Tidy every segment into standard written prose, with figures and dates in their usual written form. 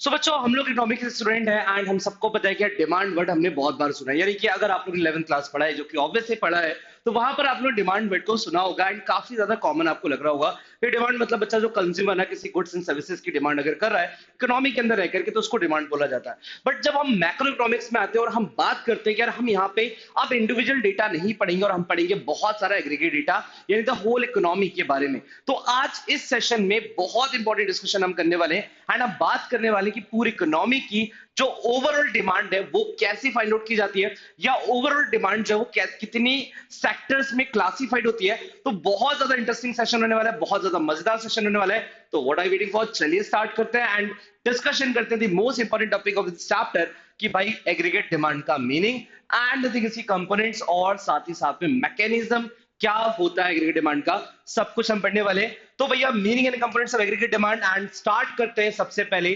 सो बच्चों हम लोग इकोनॉमिक्स के स्टूडेंट हैं एंड हम सबको पता है कि डिमांड वर्ड हमने बहुत बार सुना है। यानी कि अगर आप लोग 11th क्लास पढ़ा है जो कि ऑब्वियसली पढ़ा है तो वहां पर आप लोग डिमांड वर्ड को सुना होगा एंड काफी ज्यादा कॉमन आपको लग रहा होगा कि डिमांड मतलब बच्चा जो कंज्यूमर है किसी गुड्स एंड सर्विसेज की डिमांड अगर कर रहा है इकोनॉमी के अंदर रह करके तो उसको डिमांड बोला जाता है। बट जब हम मैक्रो इकोनॉमिक्स में आते हैं और हम बात करते हैं कि यार हम यहाँ पे अब इंडिविजुअल डेटा नहीं पढ़ेंगे और हम पढ़ेंगे बहुत सारा एग्रीगेट डेटा यानी द होल इकोनॉमी के बारे में। तो आज इस सेशन में बहुत इंपॉर्टेंट डिस्कशन हम करने वाले हैं एंड हम बात करने वाले कि पूरी इकोनॉमी की जो ओवरऑल डिमांड है वो कैसे फाइंड आउट की जाती है या ओवरऑल डिमांड जो है वो कितनी सेक्टर्स में क्लासिफाइड होती है। तो बहुत ज्यादा इंटरेस्टिंग सेशन होने वाला है, बहुत ज्यादा मजेदार सेशन होने वाला है। तो व्हाट आर वेटिंग फॉर, चलिए स्टार्ट करते हैं एंड डिस्कशन करते हैं the most important topic of this chapter कि भाई एग्रीगेट डिमांड का मीनिंग एंड इसकी कंपोनेंट्स और साथ ही साथ में मैकेनिज्म क्या होता है एग्रीगेट डिमांड का, सब कुछ हम पढ़ने वाले हैं। तो भैया meaning and components of aggregate demand and start करते हैं सबसे पहले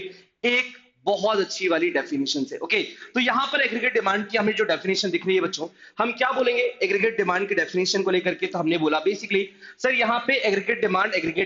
एक बहुत अच्छी वाली डेफिनेशन से। ओके, तो यहां पर एग्रीगेट डिमांड की हमें जो डेफिनेशन दिख रही है बच्चों, हम क्या बोलेंगे एग्रीगेट डिमांड की डेफिनेशन को लेकर के, तो हमने बोला बेसिकली सर यहां पे aggregate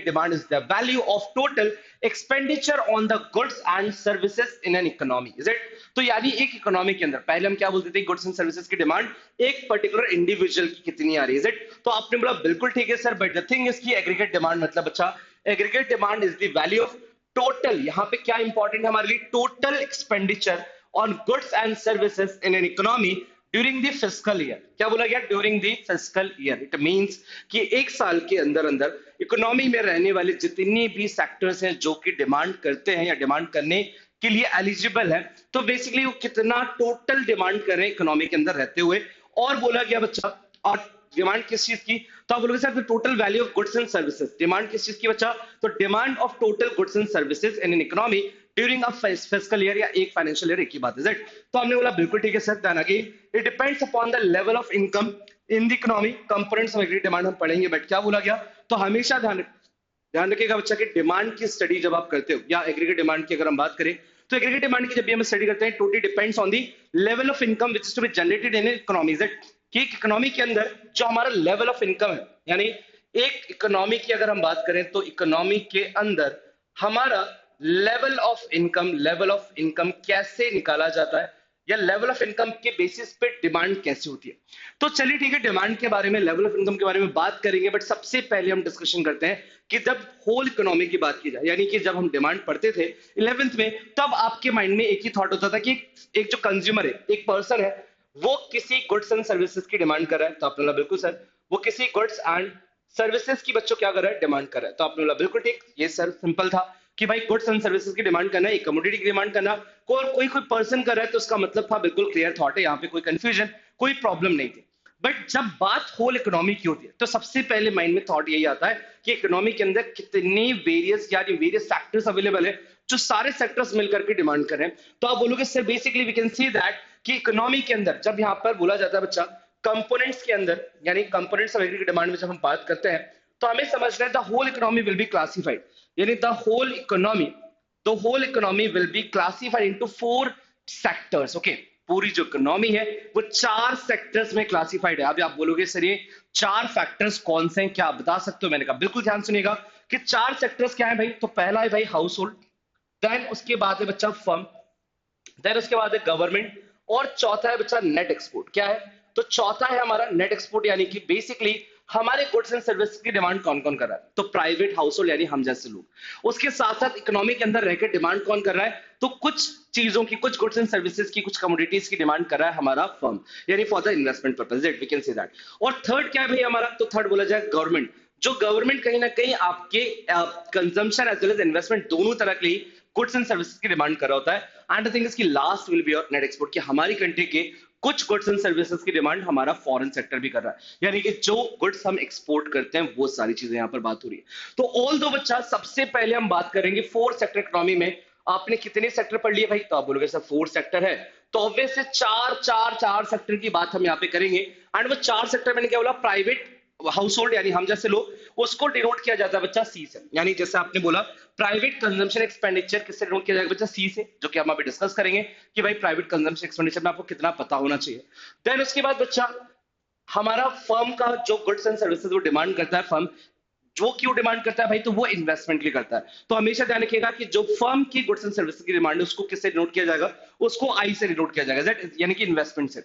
demand is the value of total expenditure on the goods and services in an economy, is it. तो यानी एक इकोनॉमी के अंदर पहले हम क्या बोलते थे गुड्स एंड सर्विसेज की डिमांड एक पर्टिकुलर इंडिविजुअल की कितनी आ रही है, इज इट। तो आपने बोला बिल्कुल ठीक है sir, but the thing is की एग्रीगेट डिमांड मतलब अच्छा aggregate demand is the value of total, यहां पे क्या इंपॉर्टेंट है हमारे लिए, total expenditure on goods and services in an economy during the fiscal year. क्या बोला गया, during the fiscal year. It means कि एक साल के अंदर अंदर इकोनॉमी में रहने वाले जितनी भी सेक्टर्स हैं जो कि डिमांड करते हैं या डिमांड करने के लिए एलिजिबल है, तो बेसिकली वो कितना टोटल डिमांड कर रहे हैं इकोनॉमी के अंदर रहते हुए। और बोला गया बच्चा, और डिमांड किस चीज की, तो आप बोलोगे sir total value of goods and services, demand किस चीज की बच्चा, तो demand of total goods and services in an economy during a fiscal year या एक फाइनेंशियल ईयर, एक ही बात है। तो हमने बोला बिल्कुल ठीक है सर, ध्यान again it depends upon the level of income in the economy, components of aggregate demand हम पढ़ेंगे, बट क्या बोला गया, तो हमेशा ध्यान ध्यान रखिएगा बच्चा कि डिमांड की स्टडी जब आप करते हो या एग्रीगेट डिमांड की अगर हम बात करें तो एग्रीगेट डिमांड की जब भी हम स्टडी करते हैं totally depends on the level of income which is to be generated in economy, कि इकोनॉमी के अंदर जो हमारा लेवल ऑफ इनकम है, यानी एक इकोनॉमी की अगर हम बात करें तो इकोनॉमी के अंदर हमारा लेवल ऑफ इनकम कैसे निकाला जाता है या लेवल ऑफ इनकम के बेसिस पे डिमांड कैसे होती है। तो चलिए ठीक है, डिमांड के बारे में लेवल ऑफ इनकम के बारे में बात करेंगे, बट सबसे पहले हम डिस्कशन करते हैं कि जब होल इकोनॉमी की बात की जाए, यानी कि जब हम डिमांड पढ़ते थे 11th में, तब आपके माइंड में एक ही थॉट होता था कि एक जो कंज्यूमर है, एक पर्सन है, वो किसी गुड्स एंड सर्विसेज की डिमांड कर रहा है। तो आपने बोला बिल्कुल सर, वो किसी गुड्स एंड सर्विसेज की बच्चों क्या कर रहा है, डिमांड कर रहा है। तो आपने बोला बिल्कुल ठीक, ये सर सिंपल था कि भाई गुड्स एंड सर्विसेज की डिमांड करना है, एक कमोडिटी की डिमांड करना, कोई पर्सन कर रहा है, तो उसका मतलब था बिल्कुल क्लियर थॉट है, यहाँ पे कोई कंफ्यूजन कोई प्रॉब्लम नहीं थी। बट जब बात होल इकोनॉमी की होती है तो सबसे पहले माइंड में थॉट यही आता है कि इकोनॉमी के अंदर कितनी वेरियस सेक्टर्स अवेलेबल है जो सारे सेक्टर्स मिलकर के डिमांड कर रहे हैं। तो आप बोलोगे sir basically we can see that कि इकोनॉमी के अंदर जब यहाँ पर बोला जाता है बच्चा कंपोनेंट्स के अंदर, यानी कंपोनेंट्स ऑफ एग्रीगेट डिमांड में जब हम बात करते हैं तो हमें समझना है the whole economy will be classified, यानी the whole economy will be classified into 4 sectors. Okay, पूरी जो इकोनॉमी है वो 4 सेक्टर्स में क्लासिफाइड है। अभी आप बोलोगे सर ये 4 फैक्टर्स कौन से हैं, क्या आप बता सकते हो। मैंने कहा बिल्कुल ध्यान सुनिएगा कि 4 सेक्टर्स क्या है भाई, तो पहला है भाई हाउस होल्ड, देन उसके बाद है बच्चा फर्म, देन उसके बाद है गवर्नमेंट, और चौथा है बच्चा नेट एक्सपोर्ट। क्या है, तो चौथा है हमारा नेट एक्सपोर्ट, यानी कि बेसिकली हमारे गुड्स एंड सर्विस की डिमांड कौन कौन कर रहा है, तो प्राइवेट हाउस होल्ड यानी हम जैसे लोग। उसके साथ साथ इकोनॉमी के अंदर रहकर डिमांड कौन कर रहा है, तो कुछ चीजों की, कुछ गुड्स एंड सर्विसेज की, कुछ कमोडिटीज की डिमांड कर रहा है हमारा फर्म, यानी for the investment purpose, we can say that. और थर्ड क्या है भाई हमारा, तो थर्ड बोला जाए गवर्नमेंट, जो गवर्नमेंट कहीं ना कहीं आपके consumption as well as investment दोनों तरह के लिए गुड्स एंड सर्विसेज की डिमांड कर रहा होता है। एंड द थिंग इज कि last will be your net export, कि हमारी कंट्री के कुछ गुड्स एंड सर्विसेज की डिमांड हमारा फॉरेन सेक्टर भी कर रहा है, यानी कि जो गुड्स हम एक्सपोर्ट करते हैं वो सारी चीजें यहां पर बात हो रही है। तो ऑल दो बच्चा सबसे पहले हम बात करेंगे 4 सेक्टर इकोनॉमी में। आपने कितने सेक्टर पढ़ लिए भाई, तो आप बोलोगे सर 4 सेक्टर है, तो ऑब्वियसली चार सेक्टर की बात हम यहाँ पे करेंगे। एंड वो 4 सेक्टर मैंने क्या बोला, प्राइवेट हाउस होल्ड यानी हम जैसे लोग, उसको डिनोट किया जाता है बच्चा सी से, यानी जैसे आपने बोला प्राइवेट कंजम्पशन एक्सपेंडिचर किससे डिनोट किया जाएगा बच्चा, सी से, जो कि हम अभी डिस्कस करेंगे कि भाई प्राइवेट कंजम्पशन एक्सपेंडिचर में आपको कितना पता होना चाहिए। देन उसके बाद बच्चा हमारा फर्म का जो गुड्स एंड सर्विसेज वो डिमांड करता है फर्म, जो क्यों डिमांड करता है भाई, तो वो इन्वेस्टमेंट के लिए करता है। तो हमेशा ध्यान रखिएगा कि जो फर्म की गुड्स एंड सर्विसेज की डिमांड है उसको किससे डिनोट किया जाएगा, उसको आई से डिनोट किया जाएगा, यानी कि इन्वेस्टमेंट से।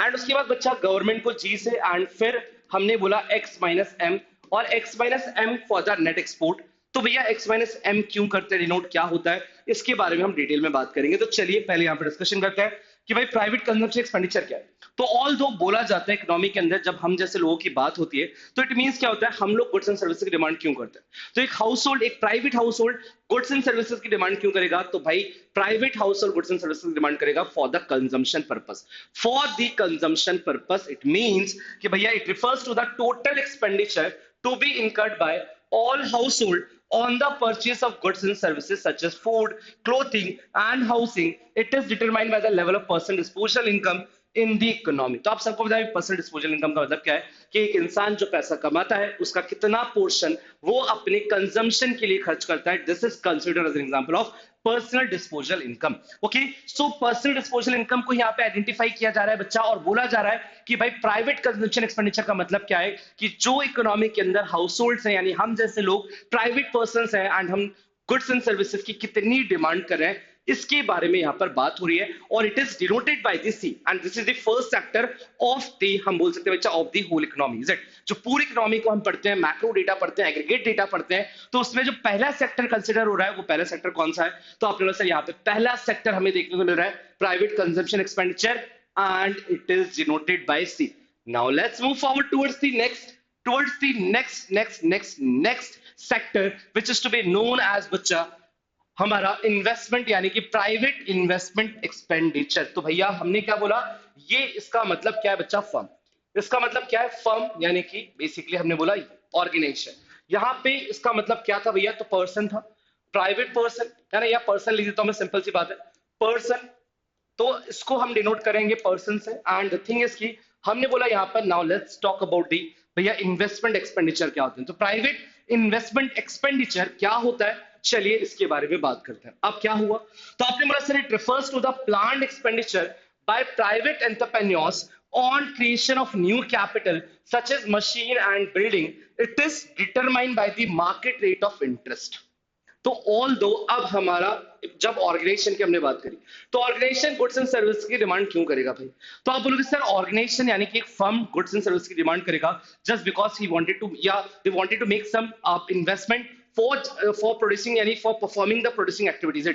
एंड उसके बाद बच्चा गवर्नमेंट को जी से, एंड फिर हमने बोला एक्स माइनस एम, और X minus M for the net export. तो भैया एक्स माइनस एम क्यों करते हैं, डिनोट क्या होता है, इसके बारे में हम डिटेल में बात करेंगे। तो चलिए पहले यहाँ पे डिस्कशन करते हैं कि भाई प्राइवेट कंजम्पशन एक्सपेंडिचर क्या है। तो ऑल दो बोला जाता है इकोनॉमी के अंदर जब हम जैसे लोगों की बात होती है, तो इट मींस क्या होता है, हम लोग गुड्स एंड सर्विसेज की डिमांड क्यों करते हैं। तो एक हाउस होल्ड, एक private household goods and services की डिमांड क्यों करेगा, तो भाई private household goods and services की डिमांड करेगा for the consumption purpose. For the consumption purpose it means कि भैया it refers to the total expenditure to be incurred by all household on the purchase of goods and services such as food, clothing and housing. It is determined by the level of person disposable income in the economy. तो आप सबको बताया personal disposal income का मतलब क्या है, कि एक इंसान जो पैसा कमाता है उसका कितना पोर्शन वो अपने कंजम्पशन के लिए खर्च करता है। This is considered as an example of personal disposal income. Okay, so personal disposal income को यहाँ पे आइडेंटिफाई किया जा रहा है बच्चा, और बोला जा रहा है कि भाई प्राइवेट कंजम्पशन एक्सपेंडिचर का मतलब क्या है, कि जो इकोनॉमी के अंदर हाउस होल्ड है, यानी हम जैसे लोग प्राइवेट पर्सन है, एंड हम गुड्स एंड सर्विसेज की कितनी डिमांड कर रहे हैं, इसके बारे में यहां पर बात हो रही है। और it is denoted by this C, and this is the first sector of the, हम बोल सकते हैं बच्चा, of the whole economy. Is it, जो पूरी इकोनॉमी को हम पढ़ते हैं, मैक्रो डेटा पढ़ते हैं, एग्रीगेट डेटा पढ़ते हैं, तो उसमें जो पहला सेक्टर कंसिडर हो रहा है वो पहला सेक्टर कौन सा है, तो आपने सर यहाँ पे पहला सेक्टर हमें देखने को मिल रहा है private consumption expenditure, and it is denoted by C. Now let's move forward towards the next sector which is to be known as बच्चा हमारा इन्वेस्टमेंट, यानी कि प्राइवेट इन्वेस्टमेंट एक्सपेंडिचर। तो भैया हमने क्या बोला, ये इसका मतलब क्या है बच्चा, फर्म। इसका मतलब क्या है, फर्म, यानी कि बेसिकली हमने बोला ऑर्गेनाइजेशन। यहाँ पे इसका मतलब क्या था भैया, तो पर्सन था, प्राइवेट पर्सन है ना, या पर्सन लिख देता हूं मैं, सिंपल सी बात है पर्सन। तो इसको हम डिनोट करेंगे पर्सन से। एंड द थिंग इज की हमने बोला यहाँ पर, now let's talk about the भैया इन्वेस्टमेंट एक्सपेंडिचर क्या होते हैं। तो प्राइवेट इन्वेस्टमेंट एक्सपेंडिचर क्या होता है, चलिए इसके बारे में बात करते हैं। अब क्या हुआ, तो आपने बोला sir it refers to the planned expenditure by private entrepreneurs on creation of new capital such as machine and building. It is determined by the market rate of interest. तो ऑल दो अब हमारा जब ऑर्गेनाइजेशन की हमने बात करी, तो ऑर्गेनाइजेशन गुड्स एंड सर्विस की डिमांड क्यों करेगा भाई, तो आप बोलोगे सर ऑर्गेनाइजेशन यानी कि एक फर्म गुड्स एंड सर्विस की डिमांड करेगा just because he wanted to, या they wanted to make some investment for producing, यानी for performing the producing activities.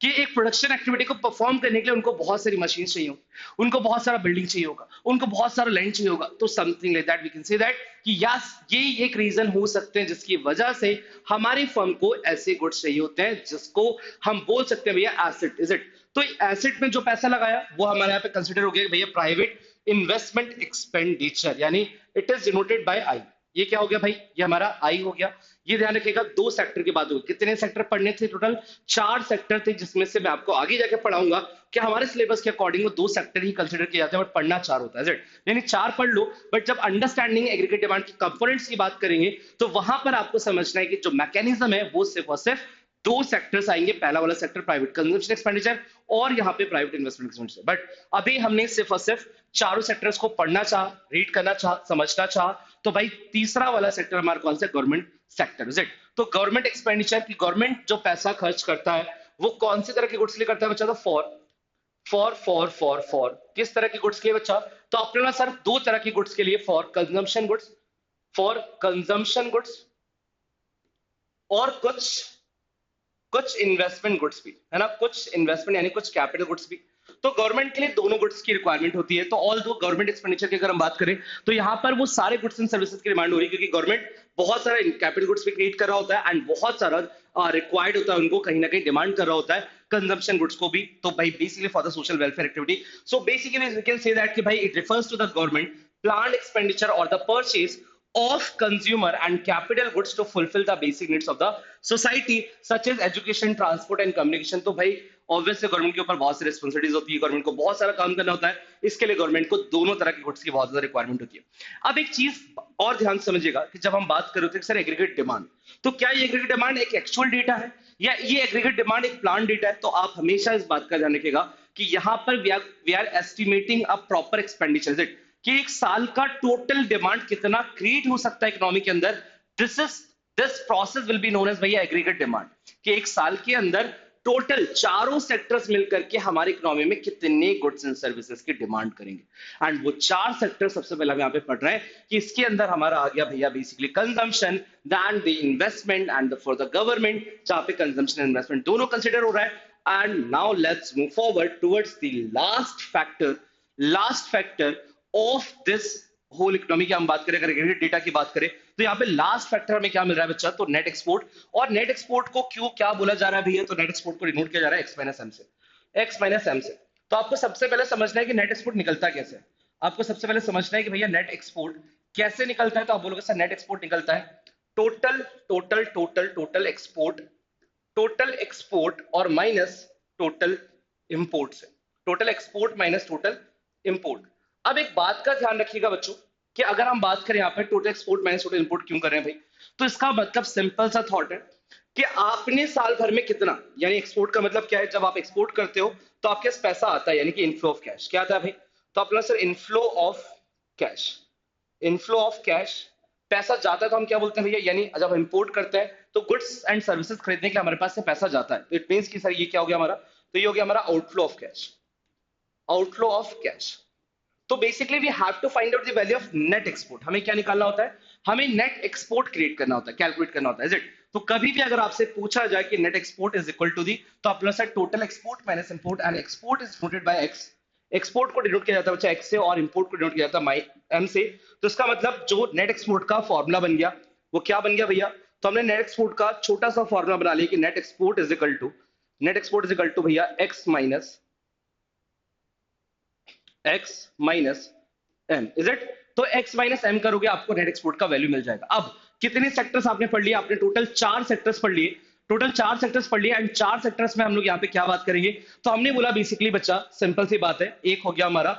कि एक प्रोडक्शन एक्टिविटी को परफॉर्म करने के लिए उनको बहुत सारी मशीन चाहिए होगी, उनको बहुत सारा बिल्डिंग चाहिए होगा, उनको बहुत सारा लैंड चाहिए होगा। तो something like that we can say that कि यस ये एक रीजन हो सकते हैं जिसकी वजह से हमारी फर्म को ऐसे गुड्स चाहिए होते हैं जिसको हम बोल सकते हैं भैया एसेट। इज इट, तो एसेट में जो पैसा लगाया वो हमारे यहाँ पे कंसिडर हो गया भैया प्राइवेट इन्वेस्टमेंट एक्सपेंडिचर, यानी इट इज डिनोटेड बाय आई। ये क्या हो गया भाई, ये हमारा आई हो गया। ये ध्यान रखिएगा, दो सेक्टर की बात होगी। कितने सेक्टर पढ़ने थे, टोटल 4 सेक्टर थे, जिसमें से मैं आपको आगे जाके पढ़ाऊंगा कि हमारे सिलेबस के अकॉर्डिंग वो 2 सेक्टर ही कंसिडर किए जाते हैं, बट पढ़ना 4 होता है। यानी 4 पढ़ लो, बट जब अंडरस्टैंडिंग एग्रीगेट डिमांड की कंपोनेंट्स की बात करेंगे तो वहां पर आपको समझना है कि जो मैकेनिज्म है वो सिर्फ और सिर्फ 2 सेक्टर्स आएंगे। पहला वाला सेक्टर प्राइवेट कंजम्पशन एक्सपेंडिचर, और यहाँ पे प्राइवेट इन्वेस्टमेंट एक्सपेंडिचर। बट अभी हमने सिर्फ और सिर्फ चारों सेक्टर्स को पढ़ना चाह, रीड करना चाह, समझना चाह, तो भाई तीसरा वाला सेक्टर हमारा कौन सा, गवर्नमेंट सेक्टर। इज इट, तो गवर्नमेंट एक्सपेंडिचर की गवर्नमेंट जो पैसा खर्च करता है वो कौन सी तरह की गुड्स के लिए करता है बच्चा, तो फॉर किस तरह की गुड्स के लिए बच्चा, तो आपने ना सर 2 तरह की गुड्स के लिए, फॉर कंजम्पशन गुड्स और कुछ इन्वेस्टमेंट गुड्स भी है ना, कुछ इन्वेस्टमेंट यानी कुछ कैपिटल गुड्स भी। तो गवर्नमेंट के लिए दोनों गुड्स की रिक्वायरमेंट होती है। तो ऑल दो गवर्नमेंट एक्सपेंडिचर की अगर हम बात करें तो यहाँ पर वो सारे गुड्स एंड सर्विसेज की डिमांड हो रही है, क्योंकि गवर्नमेंट बहुत सारा कैपिटल गुड्स भी क्रिएट कर रहा होता है, एंड बहुत सारा रिक्वायर्ड होता है, उनको कहीं ना कहीं डिमांड कर रहा होता है कंजम्पशन गुड्स को भी। तो भाई basically for the social welfare activity, so basically we can say that कि भाई it refers to the government planned expenditure और the purchase of consumer and capital goods to fulfill the basic needs of the society such as education, transport and communication। तो भाई obviously government के ऊपर बहुत सारी responsibilities होती है, government को बहुत सारा काम करना होता है, इसके लिए गवर्नमेंट को दोनों तरह की गुड्स की बहुत ज्यादा रिक्वायरमेंट होती है। अब एक चीज और ध्यान समझिएगा कि जब हम बात कर रहे थे सर एग्रीगेट डिमांड, तो क्या ये एग्रीगेट डिमांड एक एक्चुअल डेटा है या ये एग्रीगेट डिमांड एक प्लान डेटा है। तो आप हमेशा इस बात का ध्यान रखिएगा कि यहाँ पर we are estimating a proper expenditure कि एक साल का टोटल डिमांड कितना क्रिएट हो सकता है इकोनॉमी के अंदर। This is this process will be known as भैया एग्रीगेट डिमांड, कि एक साल के अंदर टोटल चारों सेक्टर्स मिलकर के हमारी इकोनॉमी में कितने गुड्स एंड सर्विसेज की डिमांड करेंगे। एंड वो चार सेक्टर सबसे पहले हम यहाँ पे पढ़ रहे हैं कि इसके अंदर हमारा आ गया भैया basically consumption, then the investment and for the government, जहां पे कंजम्पशन एंड इन्वेस्टमेंट दोनों कंसिडर हो रहा है। And now let's move forward towards the last factor of this whole economy की हम बात करें, अगर एग्रीगेट डेटा की बात करें तो यहाँ पे लास्ट फैक्टर हमें क्या मिल रहा है बच्चा, तो नेट एक्सपोर्ट। और नेट एक्सपोर्ट को क्यों क्या बोला जा रहा है भैया, तो नेट एक्सपोर्ट को डिनोट किया जा रहा है एक्स माइनस एम से, एक्स माइनस एम से। तो आपको सबसे पहले समझना है कि नेट एक्सपोर्ट निकलता कैसे है। आपको सबसे पहले समझना है कि भैया नेट एक्सपोर्ट कैसे निकलता है। तो आप बोलोगे सर नेट एक्सपोर्ट निकलता है total total total total export, total export और माइनस टोटल इंपोर्ट से, total export minus total import. अब एक बात का ध्यान रखिएगा बच्चों कि अगर हम बात करें यहाँ पे total export minus total import क्यों कर रहे हैं भाई, तो इसका मतलब सिंपल सा थॉट है कि आपने साल भर में कितना, यानी एक्सपोर्ट का मतलब क्या है, जब आप एक्सपोर्ट करते हो तो आपके पास पैसा आता है, यानी कि इनफ्लो ऑफ कैश। क्या आता है भाई, तो अपना sir inflow of cash, inflow of cash, पैसा जाता है तो हम क्या बोलते हैं भैया, यानी जब हम इंपोर्ट करते हैं तो गुड्स एंड सर्विसेज खरीदने के लिए हमारे पास से पैसा जाता है, तो इट मींस कि सर ये क्या हो गया हमारा, तो ये हो गया हमारा outflow of cash, outflow of cash. तो basically we have to find out the value of net export. हमें क्या निकालना होता है, हमें नेट एक्सपोर्ट क्रिएट करना होता है, कैलकुलेट करना होता है, इज इट। तो कभी भी अगर आपसे पूछा जाए कि net export is equal to the, तो आप plus total export minus import, and export is denoted by X. Export को डिनोट किया जाता है बच्चा एक्स से और इंपोर्ट को डिनोट किया जाता है एम से। तो इसका मतलब जो नेट एक्सपोर्ट का फॉर्मूला बन गया वो क्या बन गया भैया, तो हमने नेट एक्सपोर्ट का छोटा सा फॉर्मूला बना लिया कि net export is equal to, net export is equal to भैया X minus M, is it. तो x माइनस एम करोगे आपको नेट एक्सपोर्ट का वैल्यू मिल जाएगा। अब कितने सेक्टर्स आपने पढ़ लिए, आपने टोटल चार सेक्टर्स पढ़ लिए, टोटल चार सेक्टर्स पढ़ लिए। एंड चार सेक्टर्स में हम लोग यहाँ पे क्या बात करेंगे, तो हमने बोला बेसिकली बच्चा सिंपल सी बात है, एक हो गया हमारा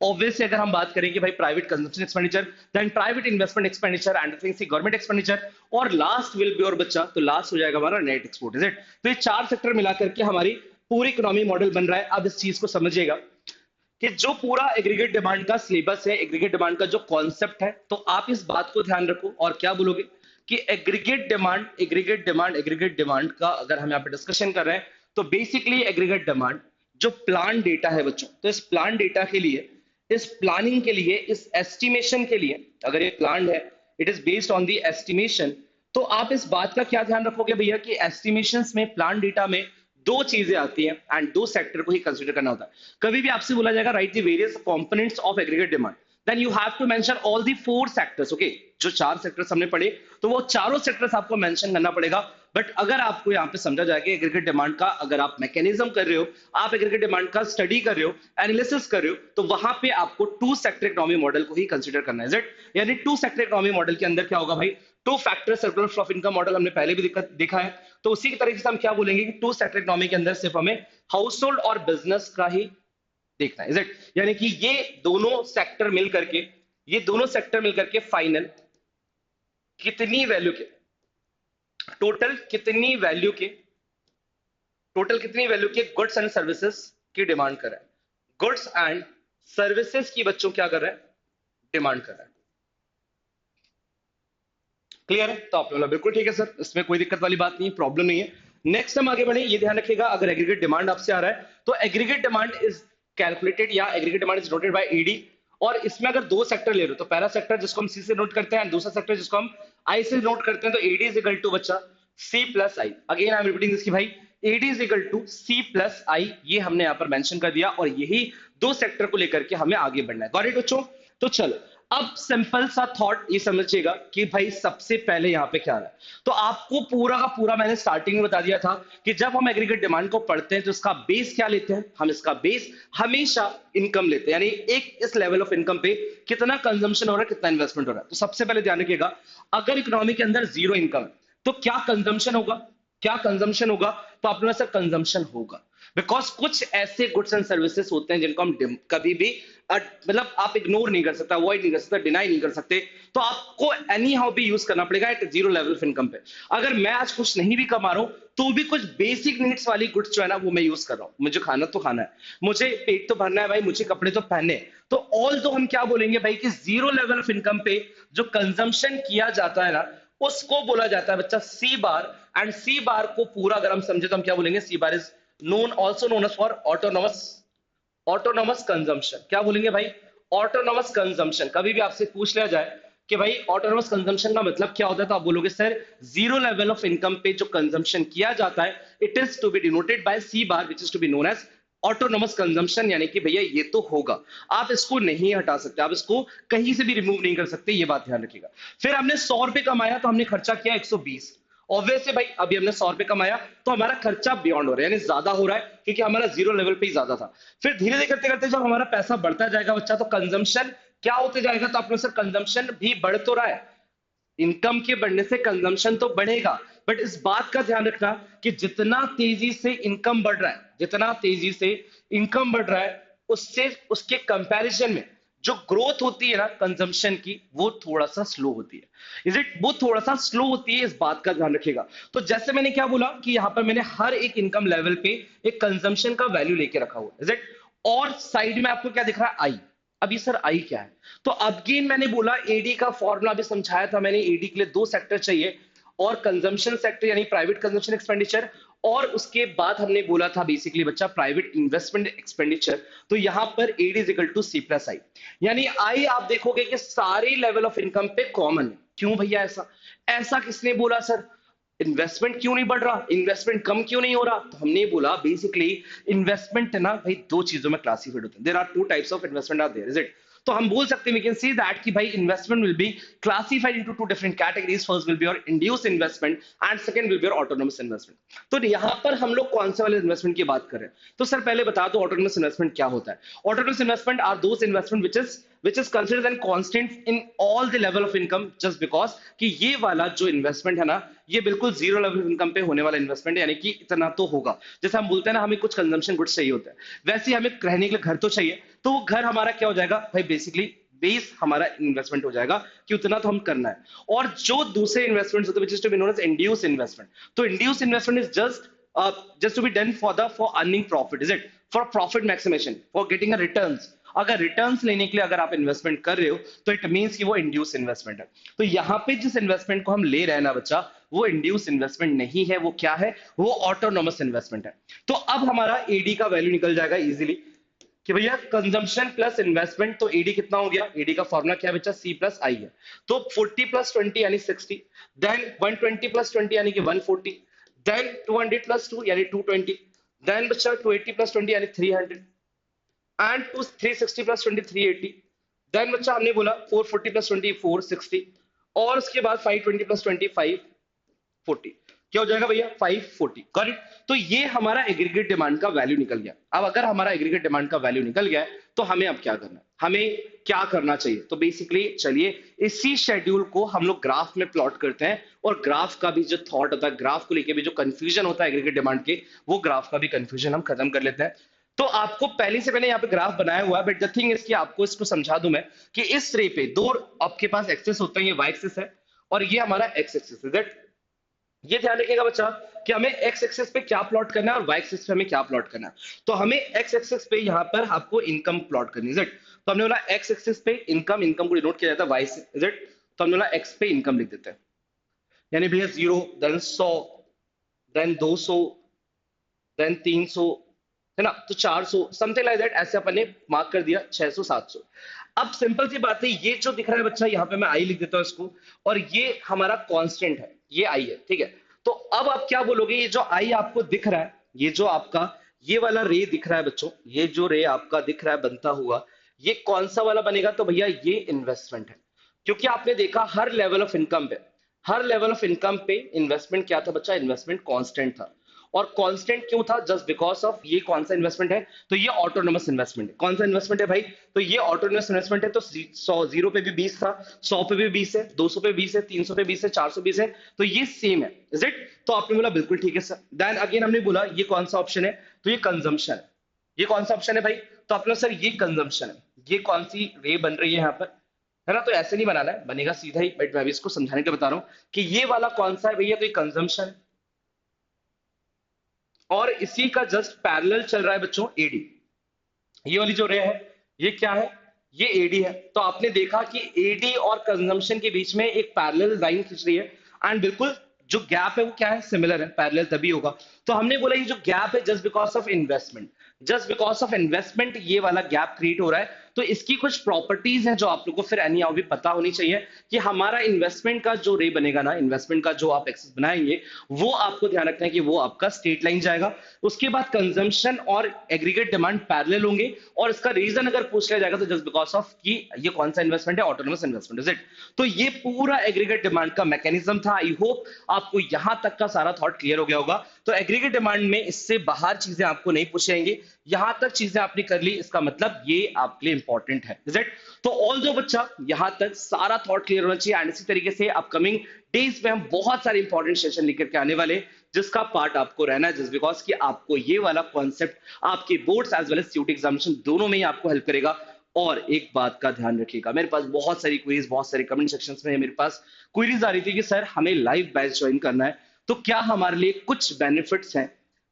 ऑब्वियसली अगर हम बात करेंगे भाई private consumption expenditure, then private investment expenditure and government expenditure, और लास्ट विल बी और बच्चा, तो लास्ट हो जाएगा हमारा नेट एक्सपोर्ट, इज इट। तो ये चार सेक्टर मिलाकर के हमारी पूरी इकोनॉमी मॉडल बन रहा है। अब इस चीज को समझिएगा कि जो पूरा एग्रीगेट डिमांड का सिलेबस है, एग्रीगेट डिमांड का जो कॉन्सेप्ट है, तो आप इस बात को ध्यान रखो और क्या बोलोगे कि एग्रीगेट डिमांड का अगर हम यहाँ पे डिस्कशन कर रहे हैं तो बेसिकली एग्रीगेट डिमांड जो प्लान डेटा है बच्चों, तो इस प्लान डेटा के लिए, इस प्लानिंग के लिए, इस एस्टिमेशन के लिए, अगर ये प्लान है it is based on the estimation, तो आप इस बात का क्या ध्यान रखोगे भैया कि एस्टिमेशंस में, प्लान डेटा में दो चीजें आती हैं एंड दो सेक्टर को ही कंसीडर करना होता है। कभी भी आपसे बोला जाएगा right the various components of aggregate demand, then you have to mention all the four sectors, okay. जो चार सेक्टर्स हमने पढ़े तो वो चारों सेक्टर्स आपको मेंशन करना पड़ेगा। बट अगर आपको यहाँ पे समझा जाए कि एग्रीगेट डिमांड का अगर आप मैकेनिज्म कर रहे हो, आप एग्रीगेट डिमांड का स्टडी कर रहे हो, एनालिसिस कर रहे हो, तो वहां पे आपको टू सेक्टर इकोनॉमी मॉडल को ही कंसीडर करना है, यानी टू सेक्टर इकोनॉमी मॉडल के अंदर क्या होगा भाई, two factor circular of income model हमने पहले भी देखा है। तो उसी की तरीके से हम क्या बोलेंगे कि टू सेक्टर इकोनॉमी के अंदर सिर्फ हमें हाउस होल्ड और बिजनेस का ही देखना है, इज इट। यानी कि ये दोनों सेक्टर मिलकर के फाइनल कितनी वैल्यू के, टोटल कितनी वैल्यू के गुड्स एंड सर्विसेज की डिमांड कर रहा है, गुड्स एंड सर्विसेज की बच्चों क्या कर रहा है, डिमांड कर रहा है। क्लियर है, तो आप लोग बिल्कुल ठीक है सर, इसमें कोई दिक्कत वाली बात नहीं है, प्रॉब्लम नहीं है। नेक्स्ट हम आगे बढ़े, ये ध्यान रखिएगा अगर एग्रीगेट डिमांड आपसे आ रहा है तो एग्रीगेट डिमांड इज कैलकुलेटेड या aggregate demand is noted bye ED. और इसमें अगर दो सेक्टर ले रहे हो तो पहला सेक्टर जिसको हम सी से नोट करते हैं, दूसरा सेक्टर जिसको हम आई से नोट करते हैं, तो एडी इज इक्वल टू बच्चा C plus I. Again I am repeating this कि भाई AD is equal to C plus I, ये हमने यहां पर मेंशन कर दिया और यही दो सेक्टर को लेकर के हमें आगे बढ़ना है। गॉट इट बच्चों, तो चलो अब सिंपल सा थॉट ये समझिएगा कि भाई सबसे पहले यहां पे क्या है, तो आपको पूरा का पूरा मैंने स्टार्टिंग में बता दिया था कि जब हम एग्रीगेट डिमांड को पढ़ते हैं तो इसका बेस क्या लेते हैं, हम इसका बेस हमेशा इनकम लेते हैं, यानी एक इस लेवल ऑफ इनकम पे कितना कंजम्पशन हो रहा है, कितना इन्वेस्टमेंट हो रहा है। तो सबसे पहले ध्यान रखिएगा अगर इकोनॉमी के अंदर जीरो इनकम है तो क्या कंजम्पशन होगा, तो आपने सर कंजम्पशन होगा, बिकॉज कुछ ऐसे गुड्स एंड सर्विसेज होते हैं जिनको हम कभी भी मतलब आप इग्नोर नहीं कर सकते, अवॉइड नहीं कर सकते, डिनाई नहीं कर सकते, तो आपको एनी हाउ भी यूज करना पड़ेगा at zero level of income पे। अगर मैं आज कुछ नहीं भी कमा रहा हूं तो भी कुछ बेसिक नीड्स वाली गुड्स जो है ना वो मैं यूज कर रहा हूं, मुझे खाना तो खाना है, मुझे पेट तो भरना है भाई, मुझे कपड़े तो पहनने, तो ऑल तो हम क्या बोलेंगे भाई कि जीरो लेवल ऑफ इनकम पे जो कंजम्पशन किया जाता है ना उसको बोला जाता है बच्चा सी बार। एंड सी बार को पूरा अगर हम समझे तो हम क्या बोलेंगे, C bar is known also known as for autonomous, autonomous consumption. क्या बोलेंगे भाई, ऑटोनोमस कंजम्पशन। कभी भी आपसे पूछ लिया जाए कि भाई ऑटोनोमस कंजम्पशन का मतलब क्या होता है, तो आप बोलोगे sir zero level of income पे जो कंजम्पशन किया जाता है, it is to be denoted by C bar which is to be known as autonomous consumption. यानी कि भैया ये तो होगा, आप इसको नहीं हटा सकते, आप इसको कहीं से भी रिमूव नहीं कर सकते, ये बात ध्यान रखिएगा। फिर हमने 100 रुपए कमाया तो हमने खर्चा किया 120। ऑब्वियस है भाई, अभी हमने 100 रुपए कमाया तो हमारा खर्चा बियॉन्ड हो रहा है, यानी ज्यादा हो रहा है, क्योंकि हमारा जीरो लेवल पे ही ज्यादा था। फिर धीरे धीरे करते करते जब हमारा पैसा बढ़ता जाएगा बच्चा, तो कंजम्पशन क्या होते जाएगा, तो आपने सर कंजम्पशन भी बढ़ तो रहा है, इनकम के बढ़ने से कंजम्पशन तो बढ़ेगा, बट इस बात का ध्यान रखना कि जितना तेजी से इनकम बढ़ रहा है, जितना तेजी से इनकम बढ़ रहा है, उससे उसके कंपैरिजन में जो ग्रोथ होती है ना कंजम्पशन की, वो थोड़ा सा स्लो होती है। इज इट, वो थोड़ा सा स्लो होती है, इस बात का ध्यान रखिएगा। तो जैसे मैंने क्या बोला कि यहां पर मैंने हर एक इनकम लेवल पे एक कंजम्पशन का वैल्यू लेके रखा हुआ, इज इट। और साइड में आपको क्या दिख रहा है, आई। अब ये सर आई क्या है, तो अगेन मैंने बोला एडी का फॉर्मूला भी समझाया था मैंने, एडी के लिए दो सेक्टर चाहिए, और कंजम्पशन सेक्टर यानी प्राइवेट कंजम्पशन एक्सपेंडिचर, और उसके बाद हमने बोला था बेसिकली बच्चा प्राइवेट इन्वेस्टमेंट एक्सपेंडिचर। तो यहां पर AD is equal to C plus I, यानी आई आप देखोगे कि सारे लेवल ऑफ इनकम पे कॉमन है। क्यों भैया ऐसा, ऐसा किसने बोला सर, इन्वेस्टमेंट क्यों नहीं बढ़ रहा, इन्वेस्टमेंट कम क्यों नहीं हो रहा, तो हमने बोला बेसिकली इन्वेस्टमेंट है ना भाई, दो चीजों में क्लासिफाइड होते हैं, there are two types of investment are there, is it. तो हम बोल सकते हैं, वी कैन सी दैट कि भाई investment will be classified into two different categories, first will be your induce investment and second will be your autonomous investment. तो यहां पर हम लोग कौन से वाले इन्वेस्टमेंट की बात कर रहे हैं, तो सर पहले बता दो ऑटोनोमस इन्वेस्टमेंट क्या होता है। Autonomous investment are those investment which is considered and constant in all the level of income, just because कि ये वाला जो इन्वेस्टमेंट है ना, ये बिल्कुल जीरो लेवल ऑफ इनकम पे होने वाला इन्वेस्टमेंट है, यानी कि इतना तो होगा। जैसे हम बोलते हैं ना हमें कुछ कंजम्पशन गुड्स चाहिए होता है, वैसे ही हमें रहने के लिए घर तो चाहिए, तो वो घर हमारा क्या हो जाएगा भाई, बेसिकली बेस हमारा इन्वेस्टमेंट हो जाएगा कि उतना तो हम करना है। और जो दूसरे इन्वेस्टमेंट्स होते हैं which is to be known as induced investment, तो induced investment is just to be done for earning profit, is it, for profit maximization, for getting a returns। अगर रिटर्न्स लेने के लिए अगर आप इन्वेस्टमेंट कर रहे हो तो इट मींस कि वो इंड्यूस इन्वेस्टमेंट है। तो यहाँ पे जिस इन्वेस्टमेंट को हम ले रहे हैं ना बच्चा, वो इंड्यूस इन्वेस्टमेंट नहीं है, वो क्या है, वो ऑटोनोमस इन्वेस्टमेंट है। तो अब हमारा एडी का वैल्यू निकल जाएगा इजीली कि भैया कंजम्पशन प्लस इन्वेस्टमेंट, तो एडी कितना हो गया, एडी का फॉर्मूला क्या है बच्चा, सी प्लस आई है। तो 40 प्लस 20 यानी 60, देन 120 प्लस 20 यानी कि 140, देन 200 प्लस 2 यानी 220, देन बच्चा 280 प्लस 20 यानी 300, एंड टू 360 प्लस 20 380, देन बच्चा हमने बोला 440 प्लस 20 460, और उसके बाद 520 प्लस 20 540, क्या हो जाएगा भैया 540, करेक्ट। तो ये हमारा एग्रीगेट डिमांड का वैल्यू निकल गया। अब अगर हमारा एग्रीगेट डिमांड का वैल्यू निकल गया है तो हमें अब क्या करना है, हमें क्या करना चाहिए, तो बेसिकली चलिए इसी शेड्यूल को हम लोग ग्राफ में प्लॉट करते हैं, और ग्राफ का भी जो थॉट होता है, ग्राफ को लेके भी जो कंफ्यूजन होता है एग्रीगेट डिमांड के, वो ग्राफ का भी कंफ्यूजन हम खत्म कर लेते हैं। तो आपको पहले से मैंने यहाँ पे ग्राफ बनाया हुआ है, बट द थिंग इज कि आपको इसको समझा दूं मैं कि इस रे पे दो आपके पास एक्सेस होते हैं, ये वाई एक्सिस है और ये हमारा एक्स एक्सिस है, दैट ये ध्यान रखिएगा बच्चा कि हमें एक्स एक्सिस पे क्या प्लॉट करना है और वाई एक्सिस पे हमें क्या प्लॉट करना है। तो हमें एक्स एक्सिस पे यहाँ पर आपको इनकम प्लॉट करनी है, तो हमने बोला एक्स एक्सिस पे इनकम, इनकम को डिनोट किया जाता है वाई से, तो हमने बोला एक्स पे इनकम लिख देते हैं, यानी भैया 0 देन 100 देन 200 देन 300, है ना, तो 400 समथिंग लाइक दैट, ऐसे अपन ने मार्क कर दिया 600 700। अब सिंपल सी बात है, ये जो दिख रहा है बच्चा यहाँ पे मैं आई लिख देता हूँ इसको, और ये हमारा कांस्टेंट है, ये आई है, ठीक है। तो अब आप क्या बोलोगे, ये जो आई आपको दिख रहा है, ये जो आपका ये वाला रे दिख रहा है बच्चों, ये जो रे आपका दिख रहा है बनता हुआ, ये कौन सा वाला बनेगा, तो भैया ये इन्वेस्टमेंट है। क्योंकि आपने देखा हर लेवल ऑफ इनकम पे, हर लेवल ऑफ इनकम पे इन्वेस्टमेंट क्या था बच्चा, इन्वेस्टमेंट कांस्टेंट था। और कांस्टेंट क्यों था, जस्ट बिकॉज ऑफ ये कौन सा इन्वेस्टमेंट है, तो ये ऑटोनोमस इन्वेस्टमेंट है। कौन सा इन्वेस्टमेंट है भाई, तो ये ऑटोनोमस इन्वेस्टमेंट है। तो 100 जीरो पे भी 20 था, 100 पे भी 20 है, 200 पे 20 है, 300 पे 20 है, 420 है, तो ये सेम है, इज इट। तो आपने बोला बिल्कुल ठीक है सर। देन अगेन हमने बोला ये कौन सा ऑप्शन है, तो ये कंजम्पशन है। ये कौन सा ऑप्शन है भाई, तो आपने सर ये कंजम्पशन है। ये कौन सी रे बन रही है यहाँ पर, है ना, तो ऐसे नहीं बनाना है, बनेगा सीधा ही, बट मैं भी इसको समझाने के लिए बता रहा हूँ कि ये वाला कौन सा है भैया, तो ये कंजम्पशन है। और इसी का जस्ट पैरेलल चल रहा है बच्चों एडी, ये वाली जो रे है ये क्या है, ये एडी है। तो आपने देखा कि एडी और कंजम्पशन के बीच में एक पैरेलल लाइन खींच रही है। एंड बिल्कुल जो गैप है वो क्या है, सिमिलर है, पैरेलल तभी होगा। तो हमने बोला ये जो गैप है just because of investment, just because of investment ये वाला गैप क्रिएट हो रहा है। तो इसकी कुछ प्रॉपर्टीज हैं जो आप लोगों को फिर एनी हाउ भी पता होनी चाहिए कि हमारा इन्वेस्टमेंट का जो रे बनेगा ना, इन्वेस्टमेंट का जो आप एक्सेस बनाएंगे, वो आपको ध्यान रखना है कि वो आपका स्ट्रेट लाइन जाएगा। उसके बाद कंजम्पशन और एग्रीगेट डिमांड पैरेलल होंगे, और इसका रीजन अगर पूछ लिया जाएगा तो जस्ट बिकॉज ऑफ कि ये कौन सा इन्वेस्टमेंट है, ऑटोनोमस इन्वेस्टमेंट, इज इट। तो ये पूरा एग्रीगेट डिमांड का मैकेनिज्म था। आई होप आपको यहां तक का सारा थॉट क्लियर हो गया होगा। तो एग्रीगेट डिमांड में इससे बाहर चीजें आपको नहीं पूछेंगे, यहां तक चीजें आपने कर ली, इसका मतलब ये आपके लिए इंपॉर्टेंट है, इज इट। तो ऑल दो बच्चा यहां तक सारा थॉट क्लियर होना चाहिए। एंड इसी तरीके से अपकमिंग डेज में हम बहुत सारे इंपॉर्टेंट सेशन लेकर के आने वाले, जिसका पार्ट आपको रहना है, जस्ट बिकॉज कि आपको ये वाला कॉन्सेप्ट आपके boards as well as CUT examination दोनों में ही आपको हेल्प करेगा। और एक बात का ध्यान रखिएगा, मेरे पास बहुत सारी क्वेरीज, बहुत सारे कमेंट सेक्शंस में मेरे पास क्वेरीज आ रही थी कि सर हमें लाइव बैच ज्वाइन करना है, तो क्या हमारे लिए कुछ बेनिफिट्स हैं।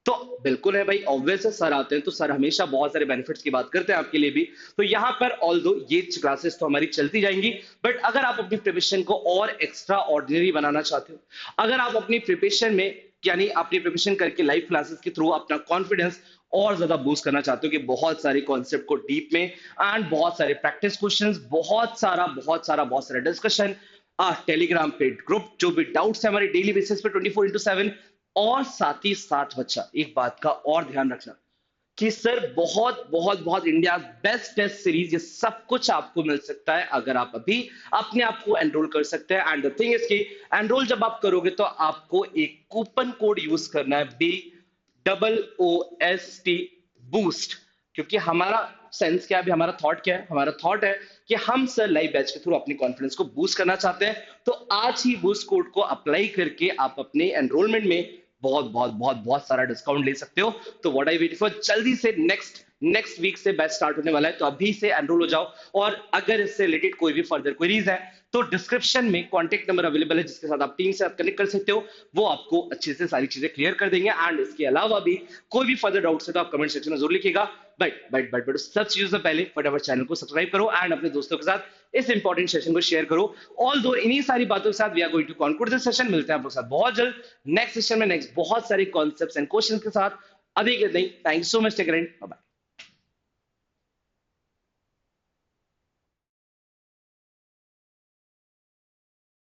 तो बिल्कुल है भाई, ऑब्वियस है, सर आते हैं तो सर हमेशा बहुत सारे बेनिफिट्स की बात करते हैं आपके लिए भी। तो यहाँ पर ऑल दो ये क्लासेस तो हमारी चलती जाएंगी, बट अगर आप अपनी प्रिपरेशन को और एक्स्ट्रा ऑर्डिनरी बनाना चाहते हो, अगर आप अपनी प्रिपरेशन में यानी अपनी प्रिपरेशन करके लाइव क्लासेस के थ्रू अपना कॉन्फिडेंस और ज्यादा बूस्ट करना चाहते हो कि बहुत सारे कॉन्सेप्ट को डीप में एंड बहुत सारे प्रैक्टिस क्वेश्चंस, बहुत सारा डिस्कशन, टेलीग्राम पे ग्रुप, जो भी डाउट्स है हमारे डेली बेसिस पे 24/7। और साथ ही साथ बच्चा एक बात का और ध्यान रखना कि सर बहुत बहुत बहुत इंडिया बेस्ट टेस्ट सीरीज, ये सब कुछ आपको मिल सकता है अगर आप अभी अपने आप को एनरोल कर सकते हैं। एंड द थिंग इज कि एनरोल जब आप करोगे तो आपको एक कूपन कोड यूज करना है, BOOST, बूस्ट। क्योंकि हमारा सेंस क्या है, हमारा थॉट क्या है, हमारा थॉट है कि हम सर लाइव बैच के थ्रू अपनी कॉन्फिडेंस को बूस्ट करना चाहते हैं। तो आज ही बूस्ट कोड को अप्लाई करके आप अपने एनरोलमेंट में बहुत बहुत बहुत बहुत सारा डिस्काउंट ले सकते हो। तो व्हाट आई वेट फॉर, जल्दी से नेक्स्ट वीक से बैच स्टार्ट होने वाला है, तो अभी से एनरोल हो जाओ। और अगर इससे रिलेटेड कोई भी फर्दर क्वेरीज है तो डिस्क्रिप्शन में कॉन्टेक्ट नंबर अवेलेबल है, जिसके साथ आप टीम से आप कनेक्ट कर सकते हो, वो आपको अच्छे से सारी चीजें क्लियर कर देंगे। एंड इसके अलावा भी कोई भी फर्दर डाउट्स है तो आप कमेंट सेक्शन में जरूर लिखिएगा। बट सब चीजों से पहले फटाफट चैनल को सब्सक्राइब करो एंड अपने दोस्तों के साथ इस इंपॉर्टेंट सेशन को शेयर करो। ऑल दो इन्हीं सारी बातों के साथ we are going to conclude this session. मिलते हैं आप लोग के साथ बहुत जल्द नेक्स्ट सेशन में, नेक्स्ट बहुत सारे कॉन्सेप्ट्स एंड क्वेश्चंस के साथ। अभी के नहीं, thank you so much, take care, bye bye.